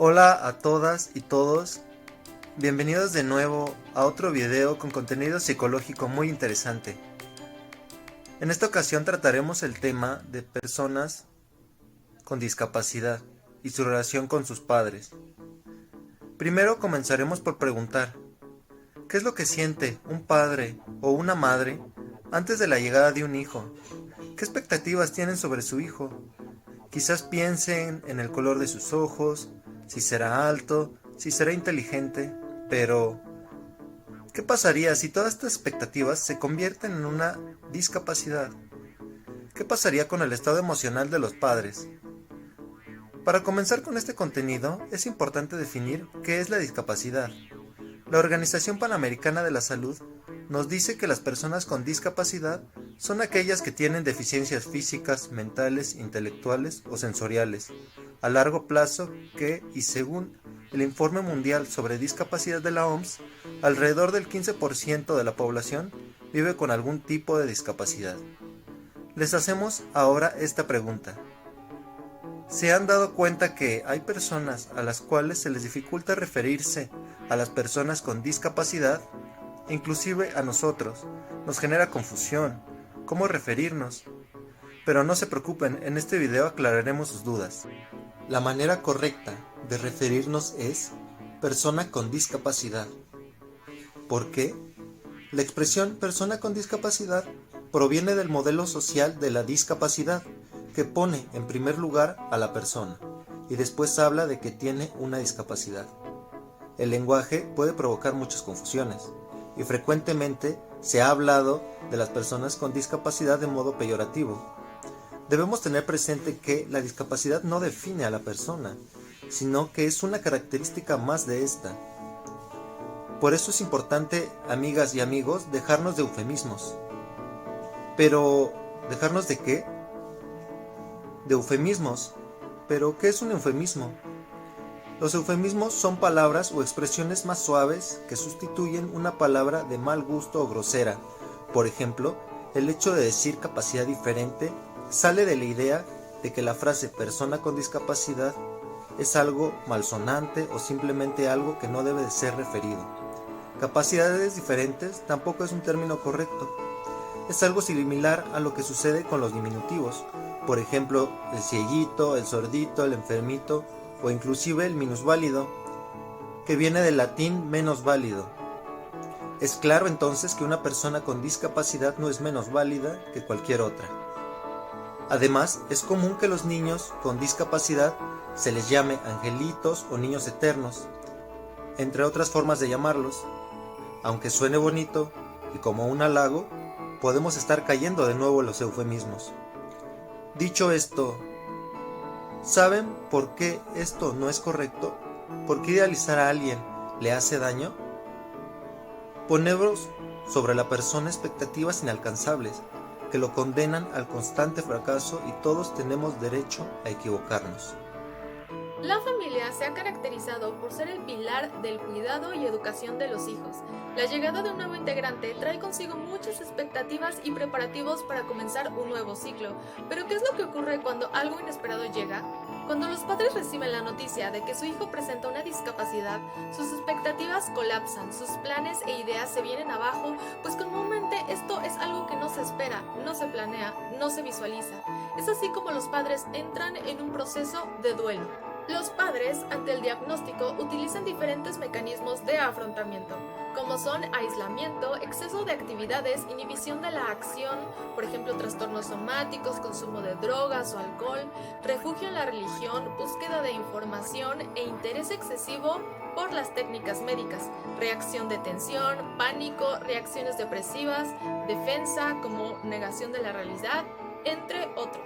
Hola a todas y todos, bienvenidos de nuevo a otro video con contenido psicológico muy interesante. En esta ocasión trataremos el tema de personas con discapacidad y su relación con sus padres. Primero comenzaremos por preguntar, ¿qué es lo que siente un padre o una madre antes de la llegada de un hijo? ¿Qué expectativas tienen sobre su hijo? Quizás piensen en el color de sus ojos, si será alto, si será inteligente, pero ¿qué pasaría si todas estas expectativas se convierten en una discapacidad? ¿Qué pasaría con el estado emocional de los padres? Para comenzar con este contenido, es importante definir qué es la discapacidad. La Organización Panamericana de la Salud nos dice que las personas con discapacidad son aquellas que tienen deficiencias físicas, mentales, intelectuales o sensoriales a largo plazo que, y según el Informe Mundial sobre Discapacidad de la OMS, alrededor del 15% de la población vive con algún tipo de discapacidad. Les hacemos ahora esta pregunta. ¿Se han dado cuenta que hay personas a las cuales se les dificulta referirse a las personas con discapacidad? Inclusive a nosotros, nos genera confusión, ¿cómo referirnos? Pero no se preocupen, en este video aclararemos sus dudas. La manera correcta de referirnos es persona con discapacidad. ¿Por qué? La expresión persona con discapacidad proviene del modelo social de la discapacidad, que pone en primer lugar a la persona y después habla de que tiene una discapacidad. El lenguaje puede provocar muchas confusiones y frecuentemente se ha hablado de las personas con discapacidad de modo peyorativo. Debemos tener presente que la discapacidad no define a la persona, sino que es una característica más de esta. Por eso es importante, amigas y amigos, dejarnos de eufemismos. Pero, ¿dejarnos de qué? De eufemismos. ¿Pero qué es un eufemismo? Los eufemismos son palabras o expresiones más suaves que sustituyen una palabra de mal gusto o grosera. Por ejemplo, el hecho de decir capacidad diferente sale de la idea de que la frase persona con discapacidad es algo malsonante o simplemente algo que no debe de ser referido. Capacidades diferentes tampoco es un término correcto. Es algo similar a lo que sucede con los diminutivos. Por ejemplo, el cieguito, el sordito, el enfermito o inclusive el minusválido, que viene del latín menos válido. Es claro entonces que una persona con discapacidad no es menos válida que cualquier otra. Además, es común que los niños con discapacidad se les llame angelitos o niños eternos, entre otras formas de llamarlos. Aunque suene bonito y como un halago, podemos estar cayendo de nuevo en los eufemismos. Dicho esto, ¿saben por qué esto no es correcto? ¿Por qué idealizar a alguien le hace daño? Ponemos sobre la persona expectativas inalcanzables que lo condenan al constante fracaso y todos tenemos derecho a equivocarnos. La familia se ha caracterizado por ser el pilar del cuidado y educación de los hijos. La llegada de un nuevo integrante trae consigo muchas expectativas y preparativos para comenzar un nuevo ciclo. Pero ¿qué es lo que ocurre cuando algo inesperado llega? Cuando los padres reciben la noticia de que su hijo presenta una discapacidad, sus expectativas colapsan, sus planes e ideas se vienen abajo, pues comúnmente esto es algo que no se espera, no se planea, no se visualiza. Es así como los padres entran en un proceso de duelo. Los padres, ante el diagnóstico, utilizan diferentes mecanismos de afrontamiento, como son aislamiento, exceso de actividades, inhibición de la acción, por ejemplo, trastornos somáticos, consumo de drogas o alcohol, refugio en la religión, búsqueda de información e interés excesivo por las técnicas médicas, reacción de tensión, pánico, reacciones depresivas, defensa como negación de la realidad, entre otros.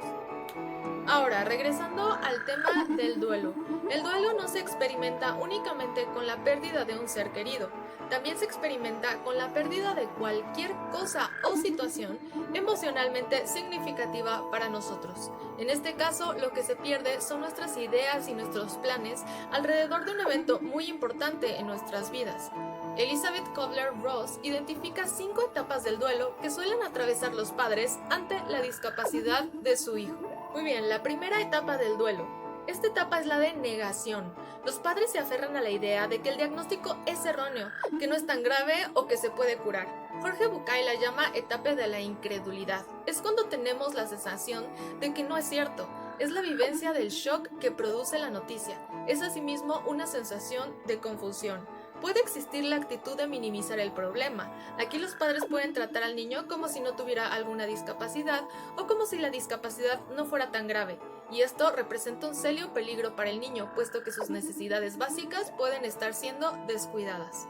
Ahora, regresando al tema del duelo. El duelo no se experimenta únicamente con la pérdida de un ser querido, también se experimenta con la pérdida de cualquier cosa o situación emocionalmente significativa para nosotros. En este caso, lo que se pierde son nuestras ideas y nuestros planes alrededor de un evento muy importante en nuestras vidas. Elizabeth Kubler-Ross identifica 5 etapas del duelo que suelen atravesar los padres ante la discapacidad de su hijo. Muy bien, la primera etapa del duelo Esta etapa es la de negación. Los padres se aferran a la idea de que el diagnóstico es erróneo, que no es tan grave o que se puede curar. Jorge Bucay la llama etapa de la incredulidad. Es cuando tenemos la sensación de que no es cierto. Es la vivencia del shock que produce la noticia. Es asimismo una sensación de confusión. Puede existir la actitud de minimizar el problema. Aquí los padres pueden tratar al niño como si no tuviera alguna discapacidad o como si la discapacidad no fuera tan grave. Y esto representa un serio peligro para el niño, puesto que sus necesidades básicas pueden estar siendo descuidadas.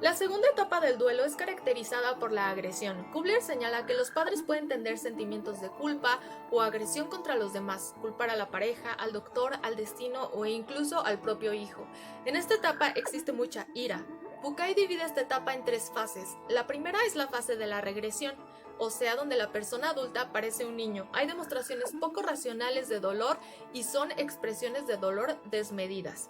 La segunda etapa del duelo es caracterizada por la agresión. Kubler señala que los padres pueden tener sentimientos de culpa o agresión contra los demás, culpar a la pareja, al doctor, al destino o incluso al propio hijo. En esta etapa existe mucha ira. Bucay divide esta etapa en 3 fases. La primera es la fase de la regresión, o sea, donde la persona adulta parece un niño. Hay demostraciones poco racionales de dolor y son expresiones de dolor desmedidas.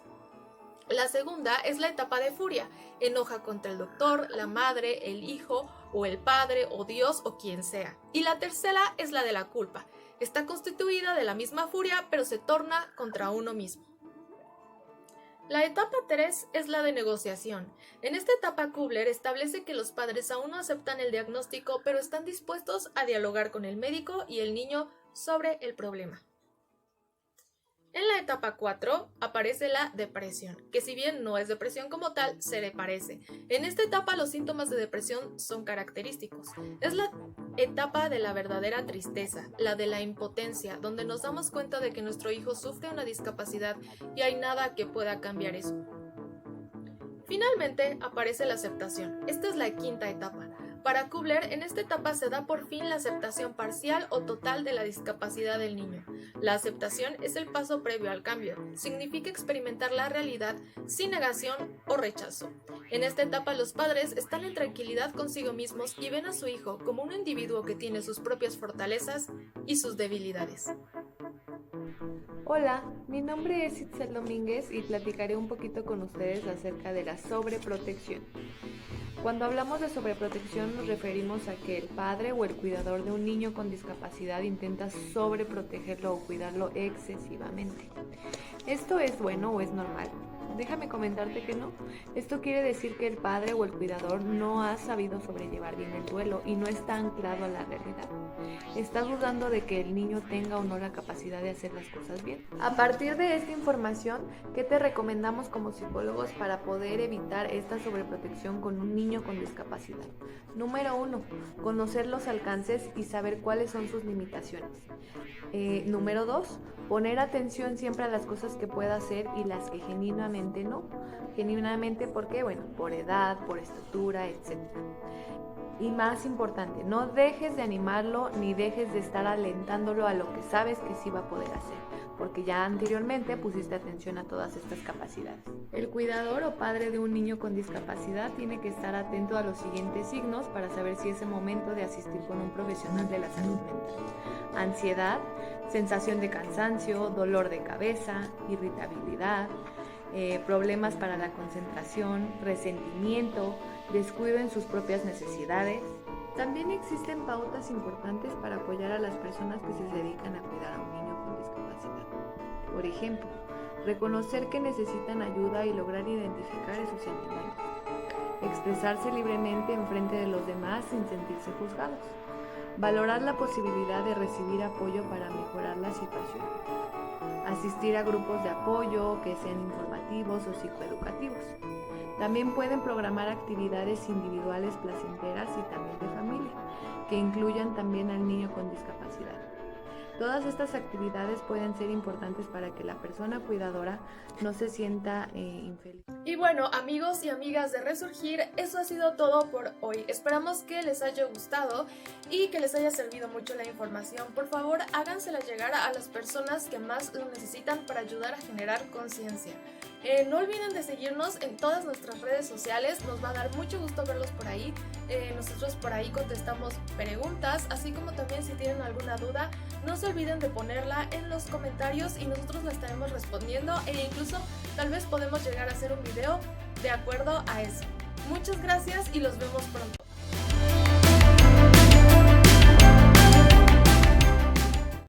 La segunda es la etapa de furia. Enoja contra el doctor, la madre, el hijo, o el padre, o Dios, o quien sea. Y la tercera es la de la culpa. Está constituida de la misma furia, pero se torna contra uno mismo. La etapa 3 es la de negociación. En esta etapa Kubler establece que los padres aún no aceptan el diagnóstico, pero están dispuestos a dialogar con el médico y el niño sobre el problema. En la etapa 4 aparece la depresión, que si bien no es depresión como tal, se le parece. En esta etapa los síntomas de depresión son característicos. Es la etapa de la verdadera tristeza, la de la impotencia, donde nos damos cuenta de que nuestro hijo sufre una discapacidad y hay nada que pueda cambiar eso. Finalmente aparece la aceptación. Esta es la quinta etapa. Para Kubler, en esta etapa se da por fin la aceptación parcial o total de la discapacidad del niño. La aceptación es el paso previo al cambio. Significa experimentar la realidad sin negación o rechazo. En esta etapa los padres están en tranquilidad consigo mismos y ven a su hijo como un individuo que tiene sus propias fortalezas y sus debilidades. Hola, mi nombre es Itzel Domínguez y platicaré un poquito con ustedes acerca de la sobreprotección. Cuando hablamos de sobreprotección nos referimos a que el padre o el cuidador de un niño con discapacidad intenta sobreprotegerlo o cuidarlo excesivamente. ¿Esto es bueno o es normal? Déjame comentarte que no. Esto quiere decir que el padre o el cuidador no ha sabido sobrellevar bien el duelo y no está anclado a la realidad. Está dudando de que el niño tenga o no la capacidad de hacer las cosas bien. A partir de esta información, ¿qué te recomendamos como psicólogos para poder evitar esta sobreprotección con un niño con discapacidad? Número 1, conocer los alcances y saber cuáles son sus limitaciones. Número 2, poner atención siempre a las cosas que pueda hacer y las que genuinamente no. Genuinamente, ¿por qué? Bueno, por edad, por estatura, etc. Y más importante, no dejes de animarlo ni dejes de estar alentándolo a lo que sabes que sí va a poder hacer, porque ya anteriormente pusiste atención a todas estas capacidades. El cuidador o padre de un niño con discapacidad tiene que estar atento a los siguientes signos para saber si es el momento de asistir con un profesional de la salud mental. Ansiedad, sensación de cansancio, dolor de cabeza, irritabilidad, problemas para la concentración, resentimiento, descuido en sus propias necesidades. También existen pautas importantes para apoyar a las personas que se dedican a cuidar a un niño con discapacidad. Por ejemplo, reconocer que necesitan ayuda y lograr identificar esos sentimientos. Expresarse libremente en frente de los demás sin sentirse juzgados. Valorar la posibilidad de recibir apoyo para mejorar la situación. Asistir a grupos de apoyo que sean informativos o psicoeducativos. También pueden programar actividades individuales placenteras y también de familia, que incluyan también al niño con discapacidad. Todas estas actividades pueden ser importantes para que la persona cuidadora no se sienta infeliz. Y bueno, amigos y amigas de Resurgir, eso ha sido todo por hoy. Esperamos que les haya gustado y que les haya servido mucho la información. Por favor, hágansela llegar a las personas que más lo necesitan para ayudar a generar conciencia. No olviden de seguirnos en todas nuestras redes sociales, nos va a dar mucho gusto verlos por ahí. Nosotros por ahí contestamos preguntas, así como también si tienen alguna duda, no se olviden de ponerla en los comentarios y nosotros la estaremos respondiendo e incluso tal vez podemos llegar a hacer un video de acuerdo a eso. Muchas gracias y los vemos pronto.